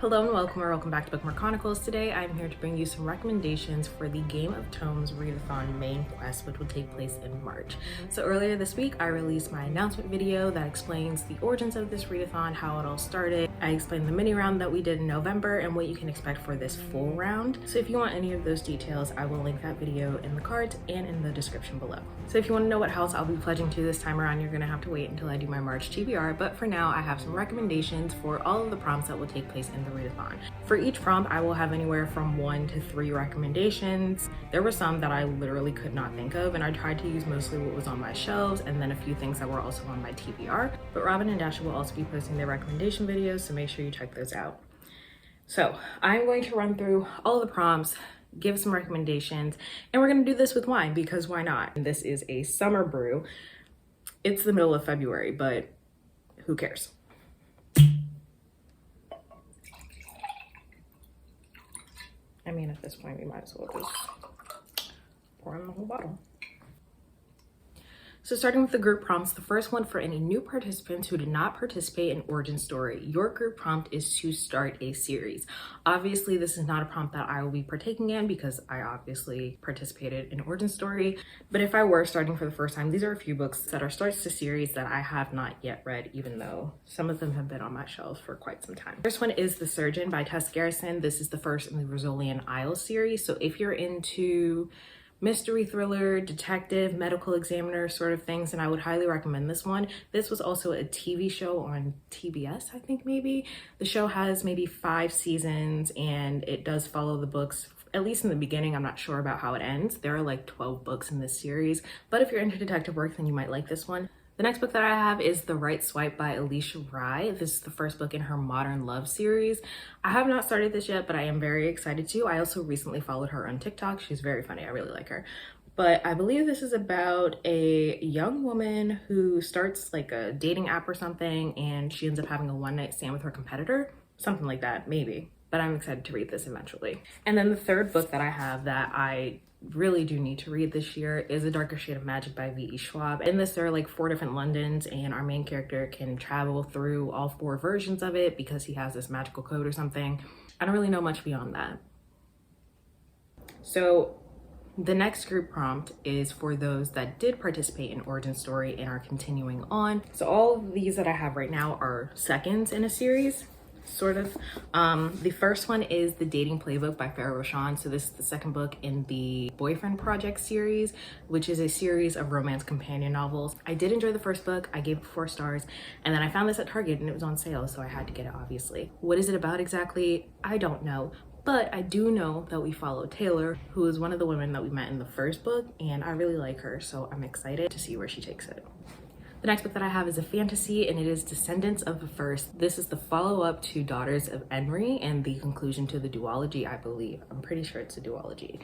Hello and welcome back to Bookmark Chronicles. Today I'm here to bring you some recommendations for the Game of Tomes readathon main quest, which will take place in March. So earlier this week I released my announcement video that explains the origins of this readathon, how it all started. I explained the mini round that we did in November and what you can expect for this full round. So if you want any of those details, I will link that video in the cards and in the description below. So if you want to know what house I'll be pledging to this time around, you're going to have to wait until I do my March TBR, but for now I have some recommendations for all of the prompts that will take place in the readathon. For each prompt, I will have anywhere from 1 to 3 recommendations. There were some that I literally could not think of, and I tried to use mostly what was on my shelves and then a few things that were also on my TBR. But Robin and Dasha will also be posting their recommendation videos, so make sure you check those out. So I'm going to run through all of the prompts, give some recommendations, and we're going to do this with wine because why not? This is a summer brew. It's the middle of February, but who cares? I mean, at this point, we might as well just pour in the whole bottle. So starting with the group prompts, the first one for any new participants who did not participate in Origin Story, your group prompt is to start a series. Obviously, this is not a prompt that I will be partaking in because I obviously participated in Origin Story. But if I were starting for the first time, these are a few books that are starts to series that I have not yet read, even though some of them have been on my shelves for quite some time. First one is The Surgeon by Tess Garrison. This is the first in the Rosolian Isles series. So if you're into mystery thriller, detective, medical examiner sort of things, and I would highly recommend this one. This was also a TV show on TBS, I think maybe. The show has maybe 5 seasons and it does follow the books, at least in the beginning. I'm not sure about how it ends. There are like 12 books in this series, but if you're into detective work, then you might like this one. The next book that I have is The Right Swipe by Alicia Rye. This is the first book in her Modern Love series. I have not started this yet, but I am very excited to. I also recently followed her on TikTok. She's very funny. I really like her. But I believe this is about a young woman who starts like a dating app or something, and she ends up having a one-night stand with her competitor. Something like that, maybe. But I'm excited to read this eventually. And then the third book that I have that I really do need to read this year is A Darker Shade of Magic by V.E. Schwab. In this, there are like 4 different Londons, and our main character can travel through all 4 versions of it because he has this magical code or something. I don't really know much beyond that. So the next group prompt is for those that did participate in Origin Story and are continuing on. So all of these that I have right now are seconds in a series, sort of. The first one is The Dating Playbook by Farrah Roshan. So this is the second book in the Boyfriend Project series, which is a series of romance companion novels. I did enjoy the first book. I gave it 4 stars, and then I found this at Target and it was on sale, so I had to get it, obviously. What is it about exactly? I don't know. But I do know that we follow Taylor, who is one of the women that we met in the first book, and I really like her, so I'm excited to see where she takes it. The next book that I have is a fantasy, and it is Descendants of the First. This is the follow-up to Daughters of Enri and the conclusion to the duology, I believe. I'm pretty sure it's a duology.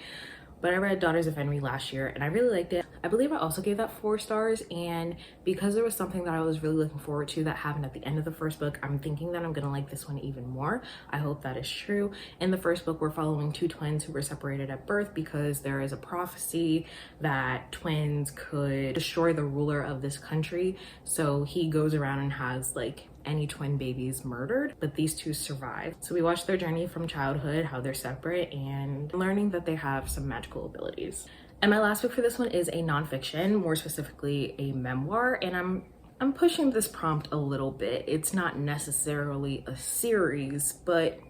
But I read Daughters of Enri last year and I really liked it. I believe I also gave that 4 stars, and because there was something that I was really looking forward to that happened at the end of the first book, I'm thinking that I'm gonna like this one even more. I hope that is true. In the first book, we're following 2 twins who were separated at birth because there is a prophecy that twins could destroy the ruler of this country. So he goes around and has like any twin babies murdered, but these 2 survive. So we watch their journey from childhood, how they're separate, and learning that they have some magical abilities. And my last book for this one is a nonfiction, more specifically a memoir, and I'm pushing this prompt a little bit. It's not necessarily a series, but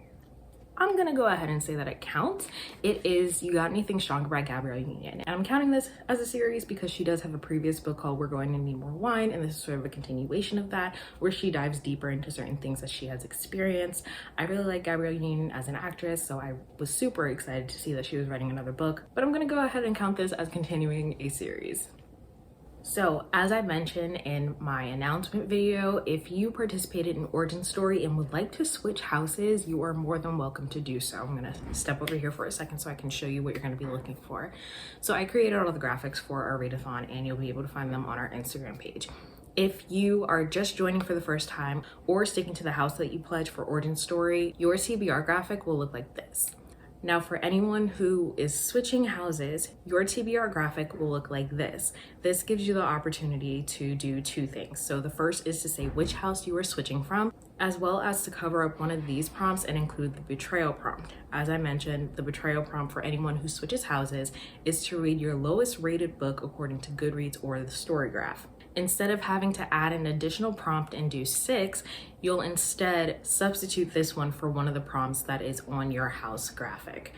I'm gonna go ahead and say that it counts. It is You Got Anything Stronger by Gabrielle Union. And I'm counting this as a series because she does have a previous book called We're Going to Need More Wine, and this is sort of a continuation of that, where she dives deeper into certain things that she has experienced. I really like Gabrielle Union as an actress, so I was super excited to see that she was writing another book, but I'm gonna go ahead and count this as continuing a series. So as I mentioned in my announcement video, if you participated in Origin Story and would like to switch houses, you are more than welcome to do so. I'm gonna step over here for a second so I can show you what you're gonna be looking for. So I created all the graphics for our readathon, and you'll be able to find them on our Instagram page. If you are just joining for the first time or sticking to the house that you pledged for Origin Story, your TBR graphic will look like this. Now for anyone who is switching houses, your TBR graphic will look like this. This gives you the opportunity to do two things. So the first is to say which house you are switching from, as well as to cover up one of these prompts and include the betrayal prompt. As I mentioned, the betrayal prompt for anyone who switches houses is to read your lowest rated book according to Goodreads or the StoryGraph. Instead of having to add an additional prompt and do 6, you'll instead substitute this one for one of the prompts that is on your house graphic.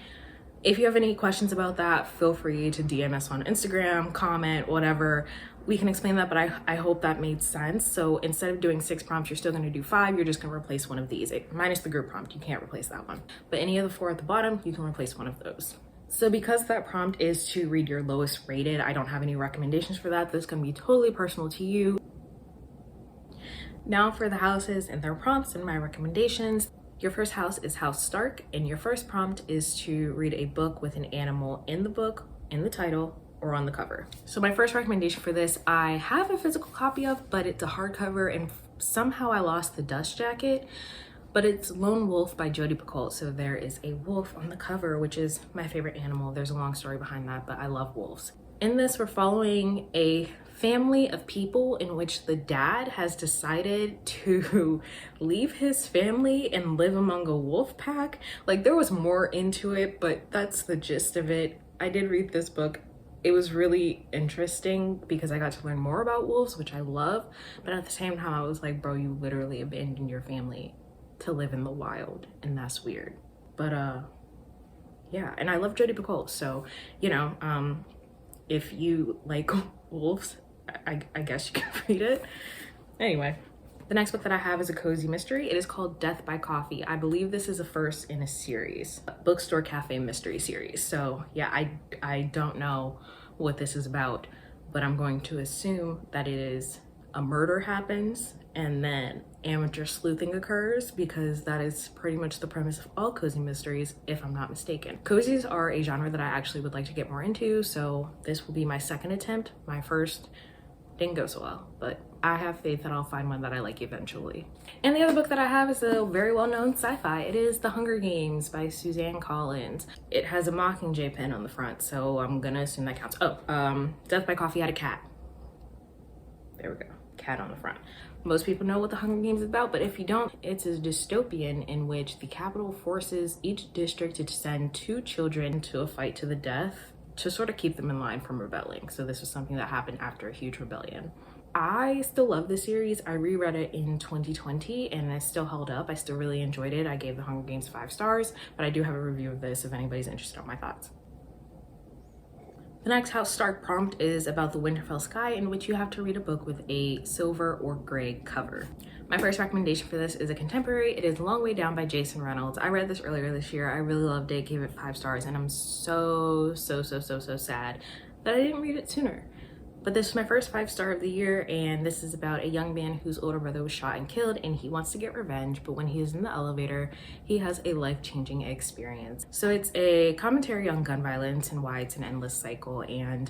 If you have any questions about that, feel free to DM us on Instagram, comment, whatever. We can explain that, but I hope that made sense. So instead of doing 6 prompts, you're still gonna do 5, you're just gonna replace one of these. Minus the group prompt, you can't replace that one. But any of the 4 at the bottom, you can replace one of those. So because that prompt is to read your lowest rated, I don't have any recommendations for that. This is gonna be totally personal to you. Now for the houses and their prompts and my recommendations. Your first house is House Stark, and your first prompt is to read a book with an animal in the book, in the title, or on the cover. So my first recommendation for this, I have a physical copy of, but it's a hardcover and somehow I lost the dust jacket. But it's Lone Wolf by Jodi Picoult. So there is a wolf on the cover, which is my favorite animal. There's a long story behind that, but I love wolves. In this, we're following a family of people in which the dad has decided to leave his family and live among a wolf pack. Like, there was more into it, but that's the gist of it. I did read this book. It was really interesting because I got to learn more about wolves, which I love. But at the same time, I was like, bro, you literally abandoned your family to live in the wild, and that's weird. But yeah, and I love Jodi Picoult, so you know, if you like wolves, I guess you can read it. Anyway, the next book that I have is a cozy mystery. It is called Death by Coffee. I believe this is a first in a series, bookstore cafe mystery series. So yeah, I don't know what this is about, but I'm going to assume that it is a murder happens and then amateur sleuthing occurs, because that is pretty much the premise of all cozy mysteries, if I'm not mistaken. Cozies are a genre that I actually would like to get more into, so this will be my second attempt. My first didn't go so well, but I have faith that I'll find one that I like eventually. And the other book that I have is a very well-known sci-fi. It is The Hunger Games by Suzanne Collins. It has a Mockingjay pen on the front, so I'm gonna assume that counts. Oh, Death by Coffee had a cat. There we go, cat on the front. Most people know what The Hunger Games is about, but if you don't, it's a dystopian in which the capital forces each district to send 2 children to a fight to the death to sort of keep them in line from rebelling. So this was something that happened after a huge rebellion. I still love this series. I reread it in 2020 and it still held up. I still really enjoyed it. I gave The Hunger Games 5 stars, but I do have a review of this if anybody's interested in my thoughts. The next House Stark prompt is about the Winterfell sky, in which you have to read a book with a silver or gray cover. My first recommendation for this is a contemporary. It is Long Way Down by Jason Reynolds. I read this earlier this year. I really loved it, gave it 5 stars, and I'm so sad that I didn't read it sooner. But this is my first 5-star of the year, and this is about a young man whose older brother was shot and killed, and he wants to get revenge, but when he is in the elevator, he has a life-changing experience. So it's a commentary on gun violence and why it's an endless cycle, and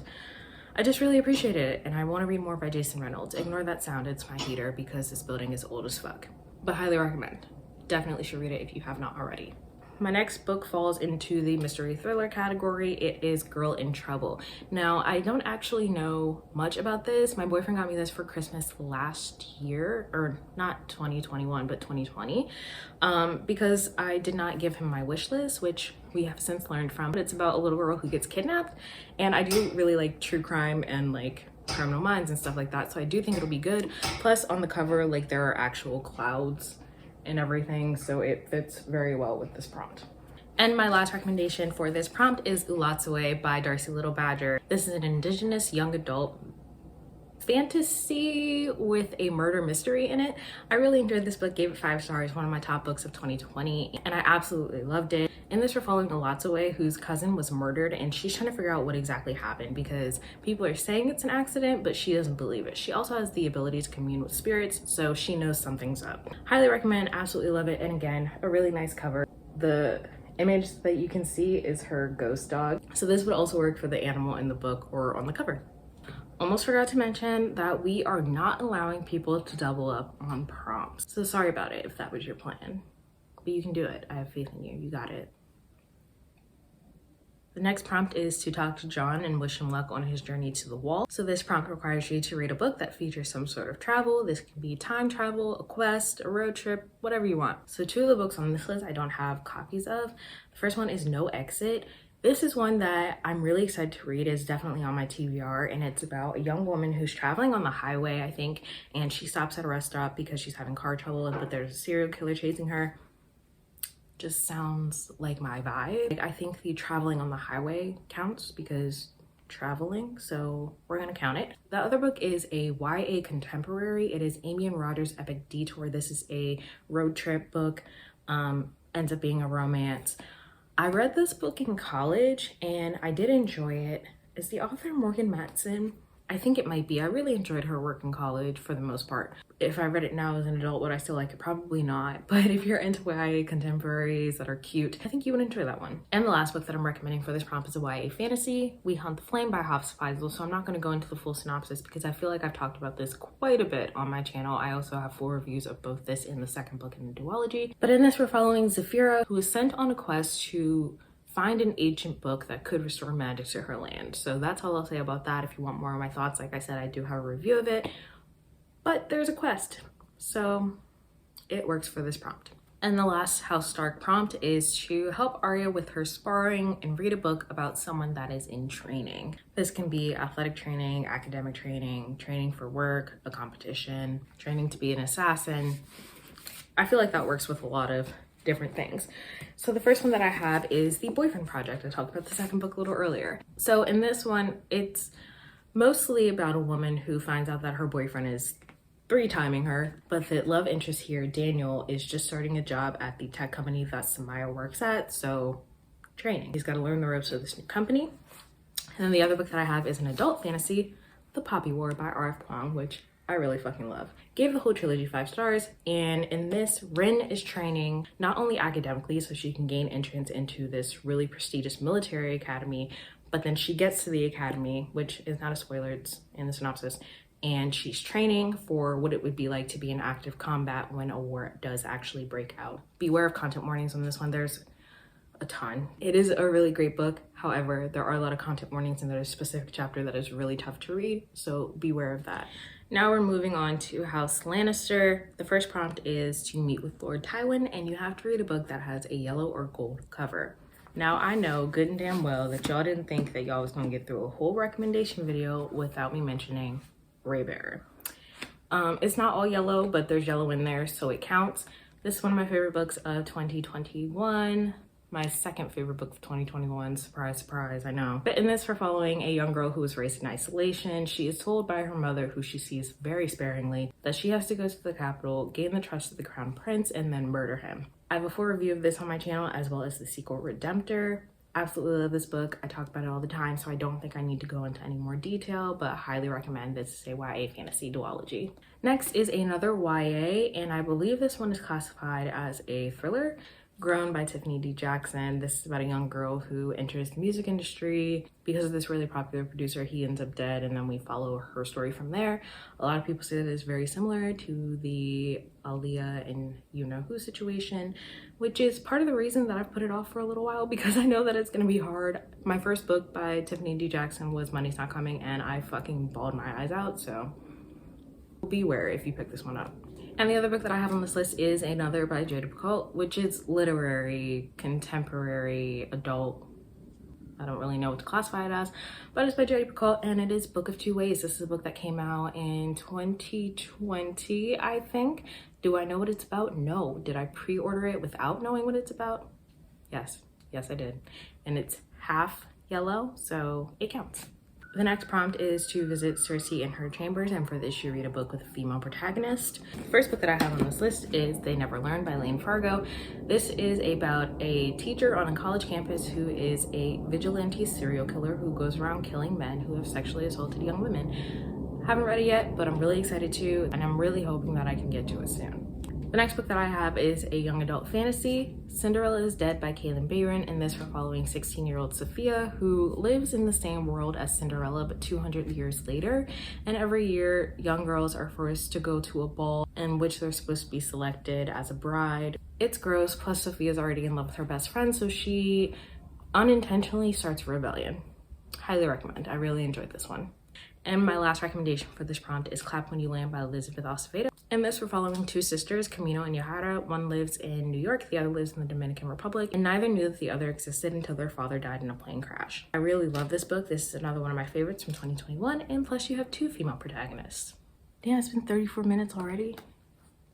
I just really appreciate it, and I want to read more by Jason Reynolds. Ignore that sound, it's my heater because this building is old as fuck. But highly recommend. Definitely should read it if you have not already. My next book falls into the mystery thriller category. It is Girl in Trouble. Now, I don't actually know much about this. My boyfriend got me this for Christmas last year, or not 2021, but 2020, because I did not give him my wish list, which we have since learned from. But it's about a little girl who gets kidnapped, and I do really like true crime and like Criminal Minds and stuff like that, so I do think it'll be good. Plus, on the cover, like, there are actual clouds and everything, so it fits very well with this prompt. And my last recommendation for this prompt is Ulatsue by Darcy Little Badger. This is an indigenous young adult fantasy with a murder mystery in it. I really enjoyed this book, gave it 5 stars, one of my top books of 2020, and I absolutely loved it. In this, we're following Ulatsue, whose cousin was murdered, and she's trying to figure out what exactly happened because people are saying it's an accident, but she doesn't believe it. She also has the ability to commune with spirits, so she knows something's up. Highly recommend, absolutely love it, and again, a really nice cover. The image that you can see is her ghost dog, so this would also work for the animal in the book or on the cover. Almost forgot to mention that we are not allowing people to double up on prompts, so sorry about it if that was your plan, but you can do it. I have faith in you. You got it. The next prompt is to talk to John and wish him luck on his journey to the wall. So this prompt requires you to read a book that features some sort of travel. This can be time travel, a quest, a road trip, whatever you want. So two of the books on this list I don't have copies of. The first one is No Exit. This is one that I'm really excited to read. It's definitely on my TBR, and it's about a young woman who's traveling on the highway, I think, and she stops at a rest stop because she's having car trouble, but there's a serial killer chasing her. Just sounds like my vibe. I think the traveling on the highway counts because traveling, so we're gonna count it. The other book is a YA contemporary. It is Amy and Roger's Epic Detour. This is a road trip book, ends up being a romance. I read this book in college and I did enjoy it. Is the author Morgan Matson? I think it might be. I really enjoyed her work in college for the most part. If I read it now as an adult, would I still like it? Probably not. But if you're into YA contemporaries that are cute, I think you would enjoy that one. And the last book that I'm recommending for this prompt is a YA fantasy, We Hunt the Flame by Hafs Faisal. So I'm not going to go into the full synopsis because I feel like I've talked about this quite a bit on my channel. I also have full reviews of both this and the second book in the duology. But in this, we're following Zafira, who is sent on a quest to find an ancient book that could restore magic to her land. So that's all I'll say about that. If you want more of my thoughts, like I said, I do have a review of it, but there's a quest, so it works for this prompt. And the last House Stark prompt is to help Arya with her sparring and read a book about someone that is in training. This can be athletic training, academic training, training for work, a competition, training to be an assassin. I feel like that works with a lot of different things. So the first one that I have is The Boyfriend Project. I talked about the second book a little earlier. So in this one, it's mostly about a woman who finds out that her boyfriend is three-timing her, but the love interest here, Daniel, is just starting a job at the tech company that Samaya works at, so training. He's got to learn the ropes of this new company. And then the other book that I have is an adult fantasy, The Poppy War by R.F. Kuang, which I really fucking love. Gave the whole trilogy 5 stars, and in this, Rin is training not only academically so she can gain entrance into this really prestigious military academy, but then she gets to the academy, which is not a spoiler, it's in the synopsis, and she's training for what it would be like to be in active combat when a war does actually break out. Beware of content warnings on this one. There's a ton. It is a really great book. However, there are a lot of content warnings and there's a specific chapter that is really tough to read, so beware of that. Now we're moving on to House Lannister. The first prompt is to meet with Lord Tywin, and you have to read a book that has a yellow or gold cover. Now I know good and damn well that y'all didn't think that y'all was gonna get through a whole recommendation video without me mentioning Raybearer. It's not all yellow, but there's yellow in there, so it counts. This is one of my favorite books of 2021. My second favorite book of 2021, surprise, surprise, I know. But in this, we're following a young girl who is raised in isolation. She is told by her mother, who she sees very sparingly, that she has to go to the capital, gain the trust of the crown prince, and then murder him. I have a full review of this on my channel, as well as the sequel, Redemptor. Absolutely love this book. I talk about it all the time, so I don't think I need to go into any more detail, but highly recommend. This is a YA fantasy duology. Next is another YA, and I believe this one is classified as a thriller. Grown by Tiffany D. Jackson. This is about a young girl who enters the music industry. Because of this really popular producer, he ends up dead, and then we follow her story from there. A lot of people say that it's very similar to the Aaliyah and You Know Who situation, which is part of the reason that I've put it off for a little while, because I know that it's gonna be hard. My first book by Tiffany D. Jackson was Money's Not Coming, and I fucking bawled my eyes out, so beware if you pick this one up. And the other book that I have on this list is another by Jada Picoult, which is literary, contemporary, adult. I don't really know what to classify it as, but it's by Jada Picoult, and it is Book of Two Ways. This is a book that came out in 2020, I think. Do I know what it's about? No. Did I pre-order it without knowing what it's about? Yes. Yes, I did. And it's half yellow, so it counts. The next prompt is to visit Cersei in her chambers, and for this you read a book with a female protagonist. The first book that I have on this list is They Never Learn by Lane Fargo. This is about a teacher on a college campus who is a vigilante serial killer who goes around killing men who have sexually assaulted young women. Haven't read it yet, but I'm really excited to, and I'm really hoping that I can get to it soon. The next book that I have is a young adult fantasy, Cinderella is Dead by Kaylin Bayron. In this, we're following 16-year-old Sophia, who lives in the same world as Cinderella, but 200 years later. And every year, young girls are forced to go to a ball in which they're supposed to be selected as a bride. It's gross, plus Sophia's already in love with her best friend, so she unintentionally starts a rebellion. Highly recommend. I really enjoyed this one. And my last recommendation for this prompt is Clap When You Land by Elizabeth Acevedo. And this we're following two sisters, Camino and Yahara. One lives in New York, the other lives in the Dominican Republic, and neither knew that the other existed until their father died in a plane crash. I really love this book. This is another one of my favorites from 2021, and plus you have two female protagonists. Damn, it's been 34 minutes already.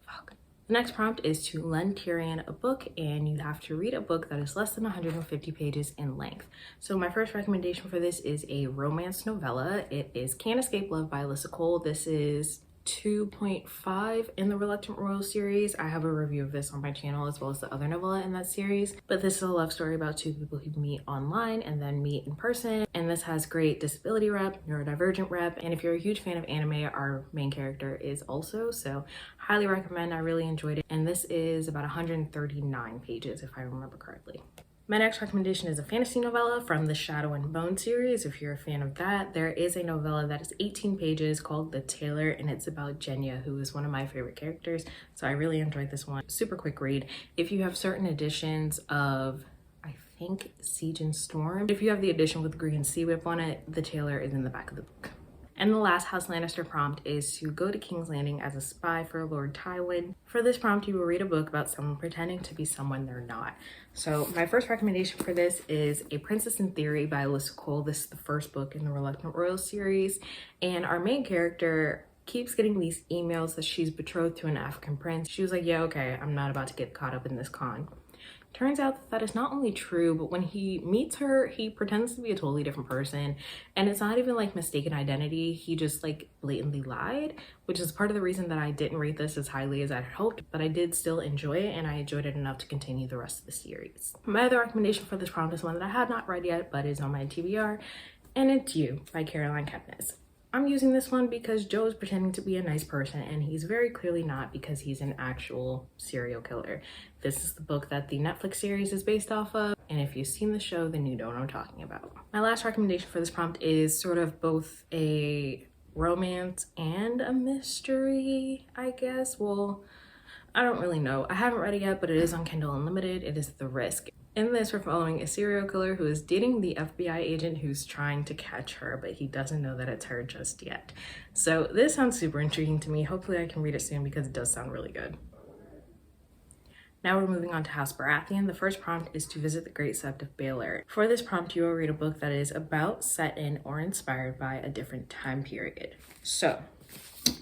Fuck. The next prompt is to lend Tyrion a book, and you have to read a book that is less than 150 pages in length. So my first recommendation for this is a romance novella. It is Can't Escape Love by Alyssa Cole. This is 2.5 in the Reluctant Royal series. I have a review of this on my channel as well as the other novella in that series. But this is a love story about two people who meet online and then meet in person. And this has great disability rep, neurodivergent rep. And if you're a huge fan of anime, our main character is also. So highly recommend. I really enjoyed it. And this is about 139 pages if I remember correctly. My next recommendation is a fantasy novella from the Shadow and Bone series. If you're a fan of that, there is a novella that is 18 pages called The Tailor, and it's about Jenya, who is one of my favorite characters. So I really enjoyed this one. Super quick read. If you have certain editions of, I think, Siege and Storm, if you have the edition with green sea whip on it, The Tailor is in the back of the book. And the last House Lannister prompt is to go to King's Landing as a spy for Lord Tywin. For this prompt, you will read a book about someone pretending to be someone they're not. So my first recommendation for this is A Princess in Theory by Alyssa Cole. This is the first book in the Reluctant Royal series. And our main character keeps getting these emails that she's betrothed to an African prince. She was like, yeah, okay, I'm not about to get caught up in this con. Turns out that is not only true, but when he meets her, he pretends to be a totally different person. And it's not even like mistaken identity. He just like blatantly lied, which is part of the reason that I didn't rate this as highly as I had hoped, but I did still enjoy it, and I enjoyed it enough to continue the rest of the series. My other recommendation for this prompt is one that I have not read yet, but is on my TBR, and it's You by Caroline Kepnes. I'm using this one because Joe is pretending to be a nice person, and he's very clearly not because he's an actual serial killer. This is the book that the Netflix series is based off of, and if you've seen the show, then you know what I'm talking about. My last recommendation for this prompt is sort of both a romance and a mystery, I guess. Well, I don't really know. I haven't read it yet, but it is on Kindle Unlimited. It is The Risk. In this, we're following a serial killer who is dating the FBI agent who's trying to catch her, but he doesn't know that it's her just yet. So this sounds super intriguing to me. Hopefully I can read it soon because it does sound really good. Now we're moving on to House Baratheon. The first prompt is to visit the Great Sept of Baelor. For this prompt, you will read a book that is about, set in, or inspired by a different time period. So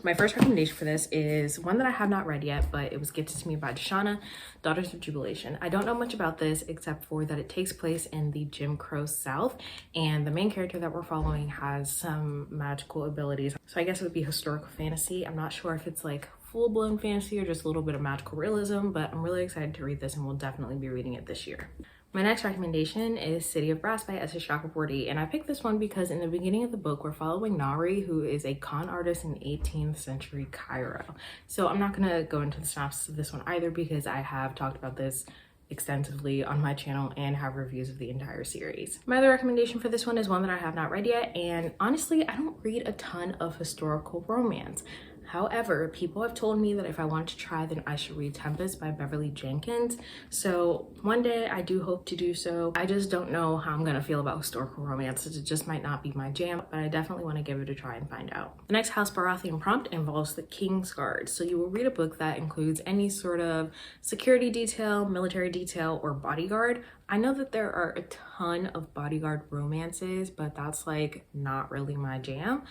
my first recommendation for this is one that I have not read yet, but it was gifted to me by Deshauna, Daughters of Jubilation. I don't know much about this except for that it takes place in the Jim Crow South, and the main character that we're following has some magical abilities. So I guess it would be historical fantasy. I'm not sure if it's like full-blown fantasy or just a little bit of magical realism, but I'm really excited to read this and we'll definitely be reading it this year. My next recommendation is City of Brass by S.A. Chakraborty, and I picked this one because in the beginning of the book, we're following Nari, who is a con artist in 18th century Cairo. So I'm not gonna go into the synopsis of this one either because I have talked about this extensively on my channel and have reviews of the entire series. My other recommendation for this one is one that I have not read yet, and honestly, I don't read a ton of historical romance. However, people have told me that if I want to try, then I should read Tempest by Beverly Jenkins. So one day I do hope to do so. I just don't know how I'm gonna feel about historical romance. It just might not be my jam, but I definitely want to give it a try and find out. The next House Baratheon prompt involves the King's Guard. So you will read a book that includes any sort of security detail, military detail, or bodyguard. I know that there are a ton of bodyguard romances, but that's like not really my jam.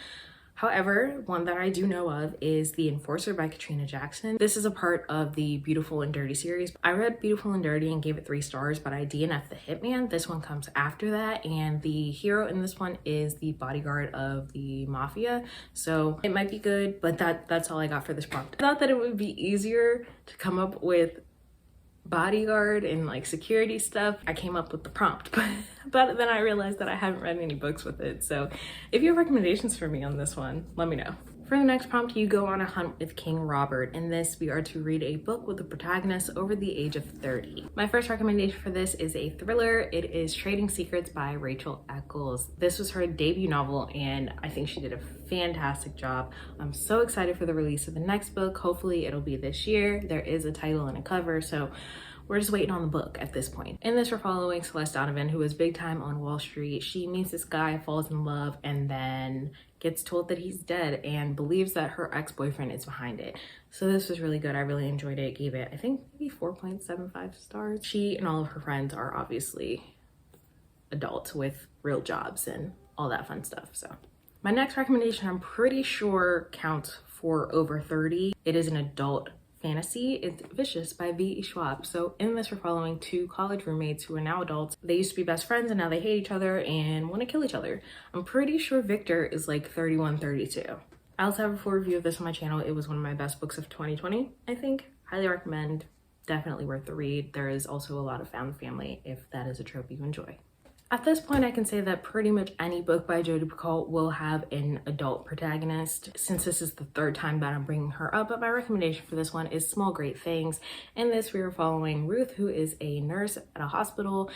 However, one that I do know of is The Enforcer by Katrina Jackson. This is a part of the Beautiful and Dirty series. I read Beautiful and Dirty and gave it 3 stars, but I DNF'd the Hitman. This one comes after that, and the hero in this one is the bodyguard of the mafia. So it might be good, but that's all I got for this prompt. I thought that it would be easier to come up with bodyguard and like security stuff. I came up with the prompt, but then I realized that I haven't read any books with it. So if you have recommendations for me on this one, let me know. For the next prompt, you go on a hunt with King Robert. In this, we are to read a book with a protagonist over the age of 30. My first recommendation for this is a thriller. It is Trading Secrets by Rachel Eccles. This was her debut novel, and I think she did a fantastic job. I'm so excited for the release of the next book. Hopefully it'll be this year. There is a title and a cover, so we're just waiting on the book at this point. In this, we're following Celeste Donovan, who is big time on Wall Street. She meets this guy, falls in love, and then gets told that he's dead and believes that her ex-boyfriend is behind it. So this was really good. I really enjoyed it. Gave it, I think, maybe 4.75 stars. She and all of her friends are obviously adults with real jobs and all that fun stuff. So my next recommendation, I'm pretty sure counts for over 30. It is an adult fantasy. It's Vicious by V.E. Schwab. So in this, we're following two college roommates who are now adults. They used to be best friends and now they hate each other and want to kill each other. I'm pretty sure Victor is like 31, 32. I also have a full review of this on my channel. It was one of my best books of 2020, I think. Highly recommend. Definitely worth the read. There is also a lot of found family if that is a trope you enjoy. At this point, I can say that pretty much any book by Jodi Picoult will have an adult protagonist. Since this is the third time that I'm bringing her up, but my recommendation for this one is Small Great Things. In this, we are following Ruth, who is a nurse at a hospital.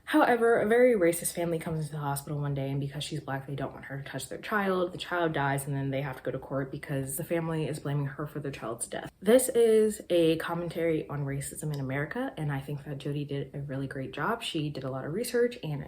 However, a very racist family comes into the hospital one day, and because she's Black, they don't want her to touch their child. The child dies, and then they have to go to court because the family is blaming her for their child's death. This is a commentary on racism in America, and I think that Jodi did a really great job. She did a lot of research, and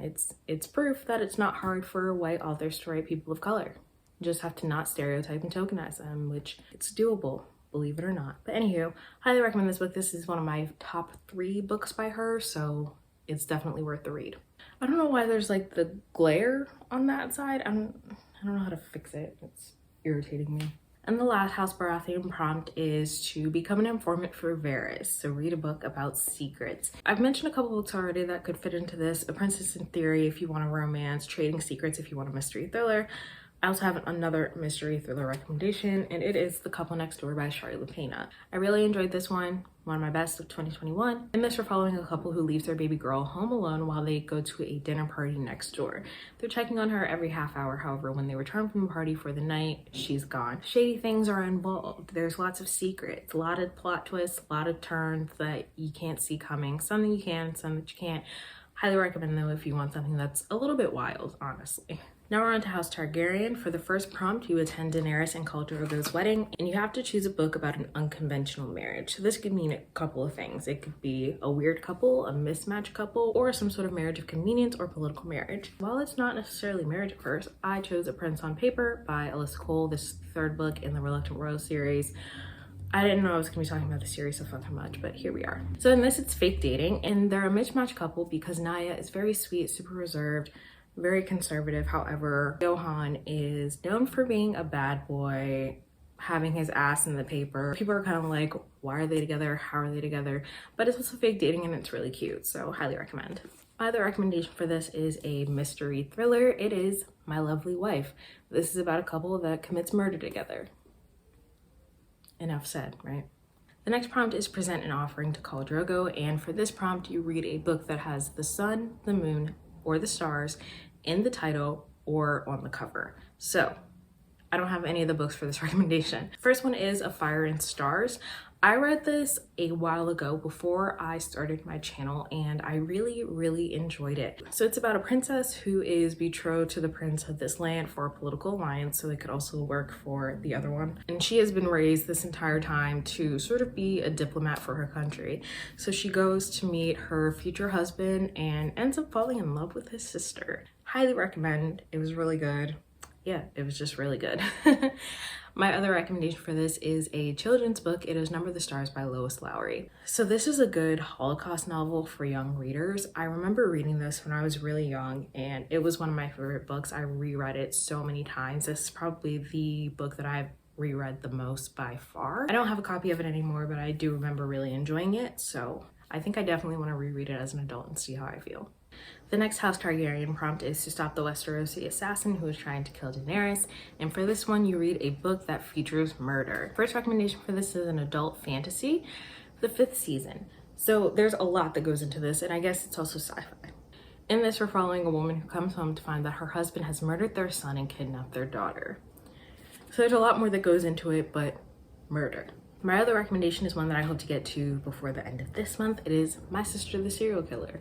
it's proof that it's not hard for white authors to write people of color. You just have to not stereotype and tokenize them, which it's doable, believe it or not. But anywho, highly recommend this book. This is one of my top 3 books by her, so it's definitely worth the read. I don't know why there's like the glare on that side. I don't know how to fix it. It's irritating me. And the last House Baratheon prompt is to become an informant for Varys. So read a book about secrets. I've mentioned a couple books already that could fit into this. A Princess in Theory if you want a romance, Trading Secrets if you want a mystery thriller. I also have another mystery thriller recommendation, and it is The Couple Next Door by Shari LaPena. I really enjoyed this one of my best of 2021. In this, we're following a couple who leaves their baby girl home alone while they go to a dinner party next door. They're checking on her every half hour, however, when they return from the party for the night, she's gone. Shady things are involved. There's lots of secrets, a lot of plot twists, a lot of turns that you can't see coming. Some that you can, some that you can't. Highly recommend though if you want something that's a little bit wild, honestly. Now we're on to House Targaryen. For the first prompt, you attend Daenerys and Khal Drogo's wedding, and you have to choose a book about an unconventional marriage. So this could mean a couple of things. It could be a weird couple, a mismatched couple, or some sort of marriage of convenience or political marriage. While it's not necessarily marriage at first, I chose A Prince on Paper by Alyssa Cole, this third book in the Reluctant Royal series. I didn't know I was going to be talking about the series so fucking much, but here we are. So in this, it's fake dating, and they're a mismatched couple because Naya is very sweet, super reserved, very conservative. However, Johan is known for being a bad boy, having his ass in the paper. People are kind of like, why are they together? How are they together? But it's also fake dating and it's really cute, so highly recommend. My other recommendation for this is a mystery thriller. It is My Lovely Wife. This is about a couple that commits murder together. Enough said, right? The next prompt is present an offering to Khal Drogo, and for this prompt, you read a book that has the sun, the moon, or the stars in the title or on the cover. So I don't have any of the books for this recommendation. First one is A Fire and Stars. I read this a while ago before I started my channel, and I really enjoyed it. So it's about a princess who is betrothed to the prince of this land for a political alliance, so they could also work for the other one. And she has been raised this entire time to sort of be a diplomat for her country. So she goes to meet her future husband and ends up falling in love with his sister. Highly recommend. It was really good. Yeah, it was just really good. My other recommendation for this is a children's book. It is Number the Stars by Lois Lowry. So this is a good Holocaust novel for young readers. I remember reading this when I was really young, and it was one of my favorite books. I reread it so many times. This is probably the book that I've reread the most by far. I don't have a copy of it anymore, but I do remember really enjoying it. So I think I definitely want to reread it as an adult and see how I feel. The next House Targaryen prompt is to stop the Westerosi assassin who is trying to kill Daenerys. And for this one, you read a book that features murder. First recommendation for this is an adult fantasy, the 5th season. So there's a lot that goes into this, and I guess it's also sci-fi. In this, we're following a woman who comes home to find that her husband has murdered their son and kidnapped their daughter. So there's a lot more that goes into it, but murder. My other recommendation is one that I hope to get to before the end of this month. It is My Sister the Serial Killer.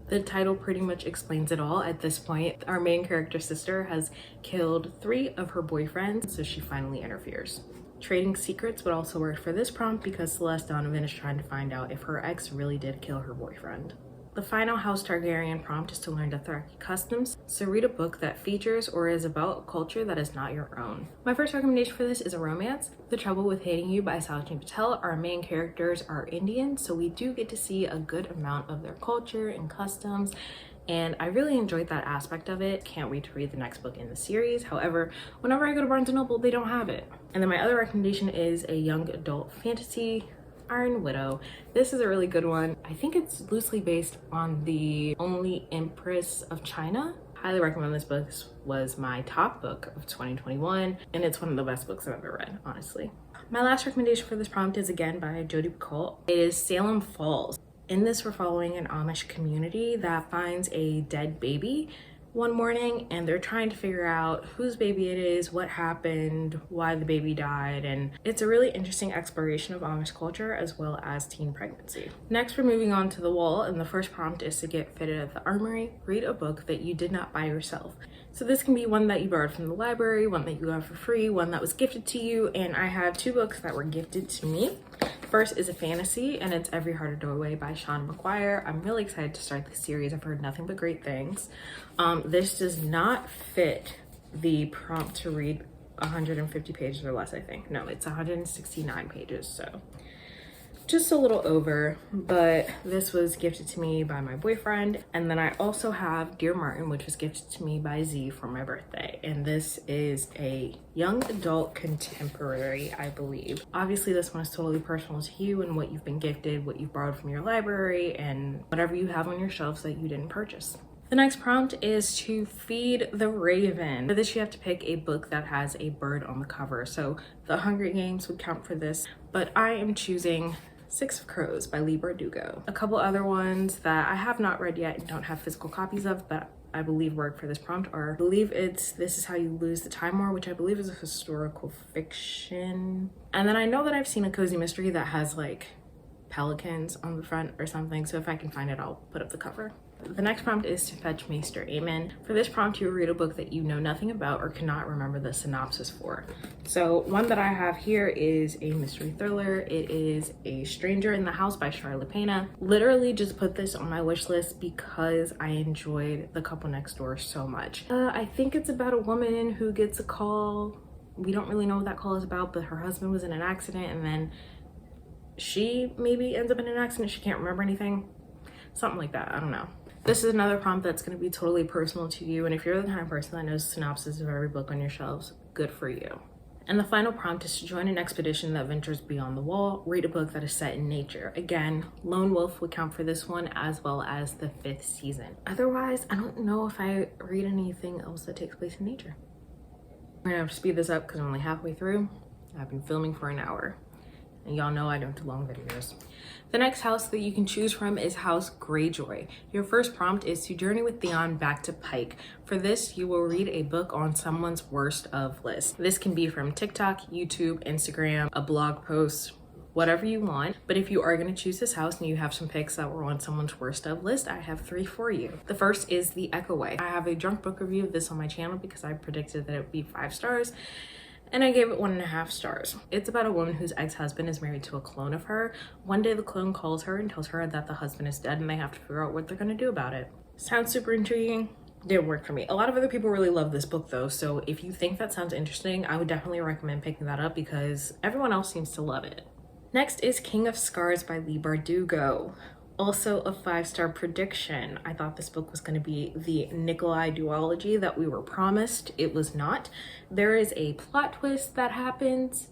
The title pretty much explains it all at this point. Our main character sister has killed 3 of her boyfriends, so she finally interferes. Trading secrets would also work for this prompt because Celeste Donovan is trying to find out if her ex really did kill her boyfriend. The final House Targaryen prompt is to learn Dothraki customs, so read a book that features or is about a culture that is not your own. My first recommendation for this is a romance, The Trouble with Hating You by Saojin Patel. Our main characters are Indian, so we do get to see a good amount of their culture and customs, and I really enjoyed that aspect of it. Can't wait to read the next book in the series. However, whenever I go to Barnes & Noble, they don't have it. And then my other recommendation is a young adult fantasy, Iron Widow. This is a really good one. I think it's loosely based on the Only Empress of China. Highly recommend this book. This was my top book of 2021, and it's one of the best books I've ever read, honestly. My last recommendation for this prompt is again by Jodi Picoult. It is Salem Falls. In this, we're following an Amish community that finds a dead baby one morning, and they're trying to figure out whose baby it is, what happened, why the baby died, and it's a really interesting exploration of Amish culture as well as teen pregnancy. Next, we're moving on to the wall, and the first prompt is to get fitted at the armory. Read a book that you did not buy yourself. So this can be one that you borrowed from the library, one that you got for free, one that was gifted to you, and I have two books that were gifted to me. First is a fantasy, and it's Every Heart a Doorway by Sean McGuire. I'm really excited to start this series. I've heard nothing but great things. This does not fit the prompt to read 150 pages or less, I think. No, it's 169 pages, so just a little over, but this was gifted to me by my boyfriend. And then I also have Dear Martin, which was gifted to me by Z for my birthday. And this is a young adult contemporary, I believe. Obviously, this one is totally personal to you and what you've been gifted, what you've borrowed from your library, and whatever you have on your shelves that you didn't purchase. The next prompt is to feed the raven. For this, you have to pick a book that has a bird on the cover. So The Hunger Games would count for this, but I am choosing Six of Crows by Leigh Bardugo. A couple other ones that I have not read yet and don't have physical copies of, but I believe work for this prompt are, I believe it's This Is How You Lose the Time War, which I believe is a historical fiction. And then I know that I've seen a cozy mystery that has like pelicans on the front or something, so if I can find it, I'll put up the cover. The next prompt is to fetch Maester Aemon. For this prompt, you read a book that you know nothing about or cannot remember the synopsis for. So one that I have here is a mystery thriller. It is A Stranger in the House by Charlotte Pena. Literally just put this on my wish list because I enjoyed The Couple Next Door so much. I think it's about a woman who gets a call. We don't really know what that call is about, but her husband was in an accident and then she maybe ends up in an accident. She can't remember anything. Something like that, I don't know. This is another prompt that's going to be totally personal to you, and if you're the kind of person that knows synopsis of every book on your shelves, good for you. And the final prompt is to join an expedition that ventures beyond the wall. Read a book that is set in nature. Again, Lone Wolf would count for this one, as well as the 5th season. Otherwise, I don't know if I read anything else that takes place in nature. I'm gonna have to speed this up because I'm only halfway through. I've been filming for an hour. And y'all know I don't do long videos. The next house that you can choose from is House Greyjoy. Your first prompt is to journey with Theon back to Pike. For this, you will read a book on someone's worst of list. This can be from TikTok, YouTube, Instagram, a blog post, whatever you want. But if you are going to choose this house and you have some picks that were on someone's worst of list, I have 3 for you. The first is The Echo Way. I have a drunk book review of this on my channel because I predicted that it would be 5 stars. And I gave it 1.5 stars. It's about a woman whose ex-husband is married to a clone of her. One day the clone calls her and tells her that the husband is dead and they have to figure out what they're gonna do about it. Sounds super intriguing. Didn't work for me. A lot of other people really love this book though, so if you think that sounds interesting, I would definitely recommend picking that up because everyone else seems to love it. Next is King of Scars by Leigh Bardugo. Also a 5-star prediction. I thought this book was going to be the Nikolai duology that we were promised. It was not. There is a plot twist that happens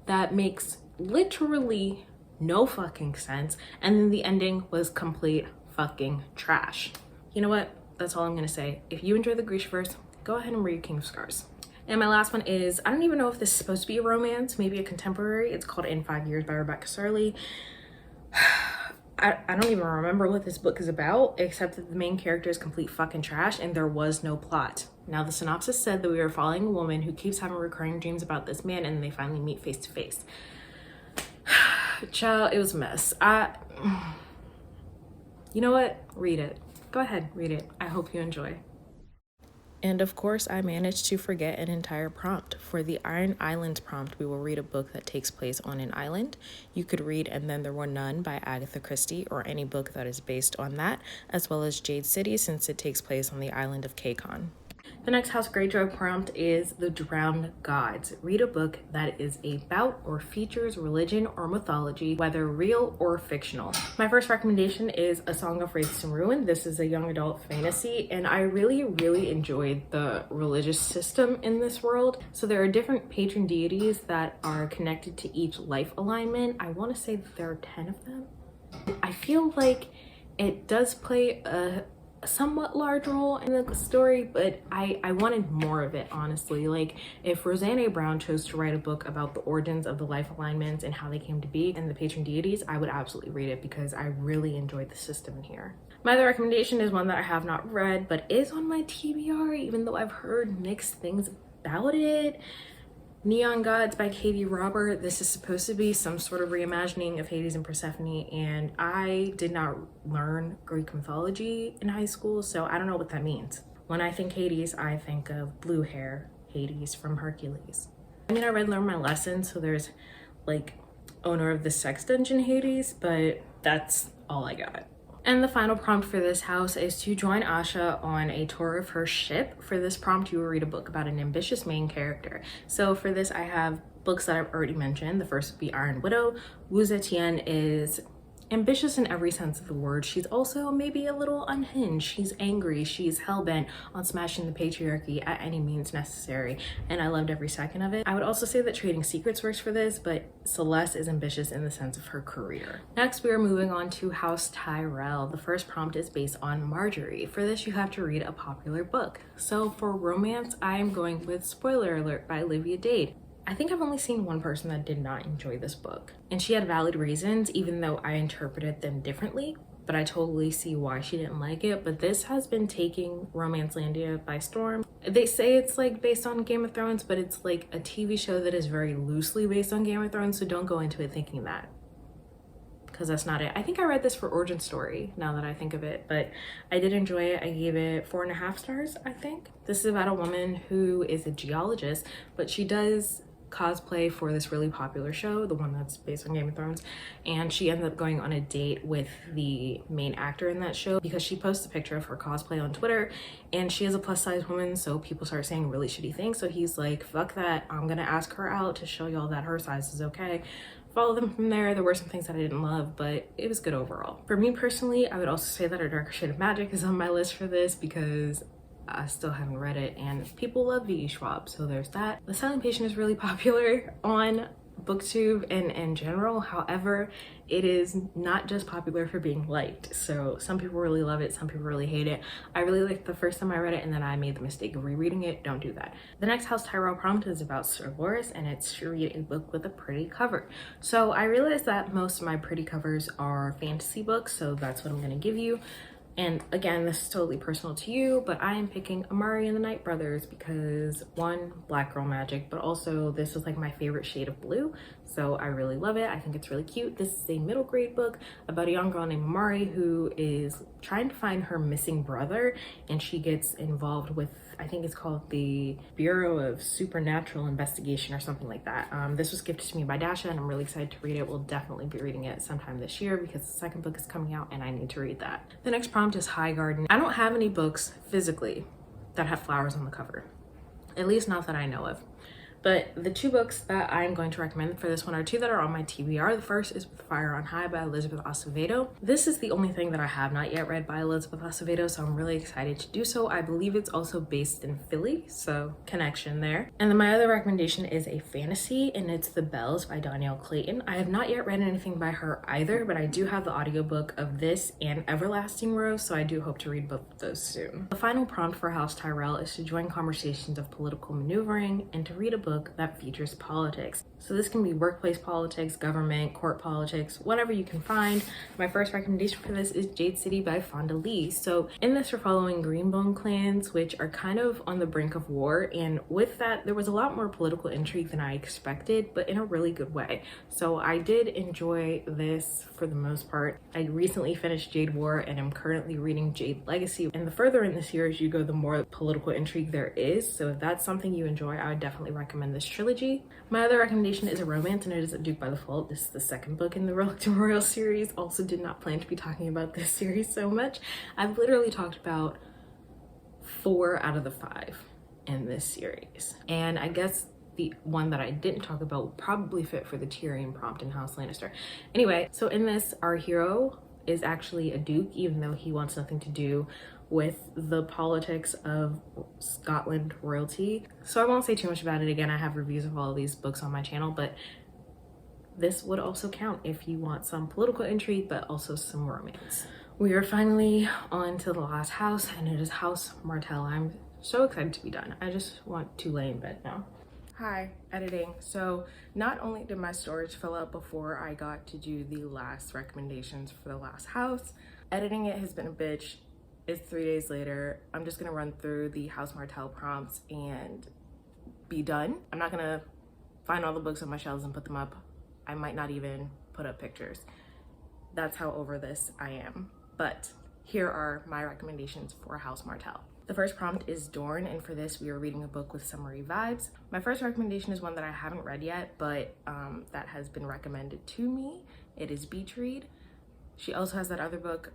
that makes literally no fucking sense, and then the ending was complete fucking trash. You know what? That's all I'm going to say. If you enjoy the Grishaverse, go ahead and read King of Scars. And my last one is, I don't even know if this is supposed to be a romance, maybe a contemporary. It's called In 5 Years by Rebecca Surley. I don't even remember what this book is about, except that the main character is complete fucking trash and there was no plot. Now, the synopsis said that we are following a woman who keeps having recurring dreams about this man and they finally meet face to face. Child, it was a mess. You know what? Read it. Go ahead, read it. I hope you enjoy. And of course, I managed to forget an entire prompt. For the Iron Islands prompt, we will read a book that takes place on an island. You could read And Then There Were None by Agatha Christie, or any book that is based on that, as well as Jade City, since it takes place on the island of Kacon. The next House Greyjoy prompt is The Drowned Gods. Read a book that is about or features religion or mythology, whether real or fictional. My first recommendation is A Song of Wraiths and Ruin. This is a young adult fantasy, and I really enjoyed the religious system in this world. So there are different patron deities that are connected to each life alignment. I want to say that there are 10 of them. I feel like it does play a somewhat large role in the story, but I wanted more of it, honestly. Like, if Roseanne A. Brown chose to write a book about the origins of the life alignments and how they came to be and the patron deities, I would absolutely read it because I really enjoyed the system in here. My other recommendation is one that I have not read but is on my TBR, even though I've heard mixed things about it. Neon Gods by Katie Robert. This is supposed to be some sort of reimagining of Hades and Persephone, and I did not learn Greek mythology in high school, so I don't know what that means. When I think Hades, I think of blue hair Hades from Hercules. I mean, I learned my lesson, so there's like owner of the sex dungeon Hades, but that's all I got. And the final prompt for this house is to join Asha on a tour of her ship. For this prompt, you will read a book about an ambitious main character. So for this, I have books that I've already mentioned. The first would be Iron Widow. Wu Zetian is ambitious in every sense of the word. She's also maybe a little unhinged. She's angry. She's hell-bent on smashing the patriarchy at any means necessary, and I loved every second of it. I would also say that Trading Secrets works for this, but Celeste is ambitious in the sense of her career. Next, we are moving on to House Tyrell. The first prompt is based on Marjorie. For this, you have to read a popular book. So for romance, I am going with Spoiler Alert by Olivia Dade. I think I've only seen one person that did not enjoy this book, and she had valid reasons, even though I interpreted them differently, but I totally see why she didn't like it. But this has been taking Romancelandia by storm. They say it's like based on Game of Thrones, but it's like a TV show that is very loosely based on Game of Thrones, so don't go into it thinking that, because that's not it. I think I read this for origin story, now that I think of it, but I did enjoy it. I gave it 4.5 stars, I think. This is about a woman who is a geologist, but she does cosplay for this really popular show, the one that's based on Game of Thrones, and she ended up going on a date with the main actor in that show because she posts a picture of her cosplay on Twitter, and she is a plus size woman, so people start saying really shitty things. So he's like, fuck that, I'm gonna ask her out to show y'all that her size is okay. Follow them from there. There were some things that I didn't love, but it was good overall. For me personally, I would also say that A Darker Shade of Magic is on my list for this because I still haven't read it and people love V.E. Schwab, so there's that. The Silent Patient is really popular on booktube and in general. However, it is not just popular for being liked. So some people really love it, some people really hate it. I really liked the first time I read it, and then I made the mistake of rereading it. Don't do that. The next House Tyrell prompt is about Sir Loras, and it's to read a book with a pretty cover. So I realized that most of my pretty covers are fantasy books, so that's what I'm gonna give you. And again, this is totally personal to you, but I am picking Amari and the Night Brothers because one, black girl magic, but also this is like my favorite shade of blue. So I really love it. I think it's really cute. This is a middle grade book about a young girl named Amari who is trying to find her missing brother, and she gets involved with, I think it's called the Bureau of Supernatural Investigation or something like that. This was gifted to me by Dasha, and I'm really excited to read it. We'll definitely be reading it sometime this year because the second book is coming out and I need to read that. The next prompt is High Garden. I don't have any books physically that have flowers on the cover, at least not that I know of. But the two books that I'm going to recommend for this one are two that are on my TBR. The first is With Fire on High by Elizabeth Acevedo. This is the only thing that I have not yet read by Elizabeth Acevedo, so I'm really excited to do so. I believe it's also based in Philly, so connection there. And then my other recommendation is a fantasy, and it's The Bells by Danielle Clayton. I have not yet read anything by her either, but I do have the audiobook of this and Everlasting Rose, so I do hope to read both of those soon. The final prompt for House Tyrell is to join conversations of political maneuvering and to read a book book that features politics. So this can be workplace politics, government, court politics, whatever you can find. My first recommendation for this is Jade City by Fonda Lee. So in this, we're following Greenbone clans, which are kind of on the brink of war. And with that, there was a lot more political intrigue than I expected, but in a really good way. So I did enjoy this for the most part. I recently finished Jade War and I'm currently reading Jade Legacy. And the further in the series you go, the more political intrigue there is. So if that's something you enjoy, I would definitely recommend this trilogy. My other recommendation is a romance, and it is A Duke by Default. This is the second book in the Reluctant Royal series. Also did not plan to be talking about this series so much. I've literally talked about 4 out of the 5 in this series. And I guess the one that I didn't talk about would probably fit for the Tyrion prompt in House Lannister. Anyway, so in this, our hero is actually a duke, even though he wants nothing to do with the politics of Scotland royalty. So I won't say too much about it. Again, I have reviews of all of these books on my channel, but this would also count if you want some political intrigue, but also some romance. We are finally on to the last house, and it is House Martell. I'm so excited to be done. I just want to lay in bed now. Hi, editing. So not only did my storage fill up before I got to do the last recommendations for the last house, editing it has been a bitch. It's 3 days later. I'm just gonna run through the House Martell prompts and be done. I'm not gonna find all the books on my shelves and put them up. I might not even put up pictures. That's how over this I am. But here are my recommendations for House Martell. The first prompt is Dorne, and for this we are reading a book with summery vibes. My first recommendation is one that I haven't read yet, but that has been recommended to me. It is Beach Read. She also has that other book,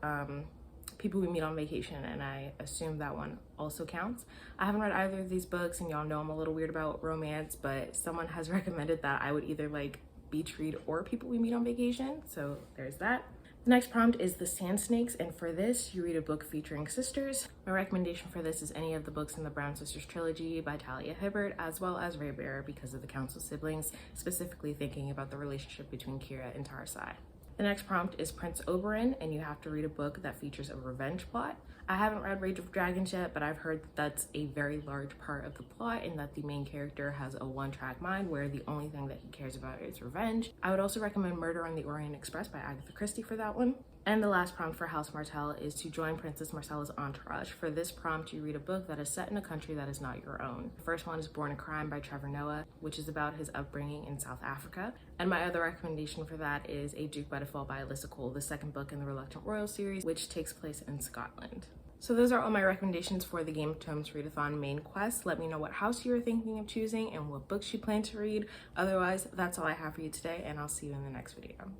People We Meet on Vacation, and I assume that one also counts. I haven't read either of these books, and y'all know I'm a little weird about romance, but someone has recommended that I would either like Beach Read or People We Meet on Vacation, so there's that. The next prompt is The Sand Snakes, and for this, you read a book featuring sisters. My recommendation for this is any of the books in the Brown Sisters trilogy by Talia Hibbert, as well as Rhaenyra because of the council siblings, specifically thinking about the relationship between Kira and Tarsai. The next prompt is Prince Oberyn, and you have to read a book that features a revenge plot. I haven't read Rage of Dragons yet, but I've heard that that's a very large part of the plot and that the main character has a one-track mind where the only thing that he cares about is revenge. I would also recommend Murder on the Orient Express by Agatha Christie for that one. And the last prompt for House Martell is to join Princess Marcella's entourage. For this prompt, you read a book that is set in a country that is not your own. The first one is Born a Crime by Trevor Noah, which is about his upbringing in South Africa. And my other recommendation for that is A Duke by Default by Alyssa Cole, the second book in the Reluctant Royal series, which takes place in Scotland. So those are all my recommendations for the Game of Thrones Readathon main quest. Let me know what house you are thinking of choosing and what books you plan to read. Otherwise, that's all I have for you today, and I'll see you in the next video.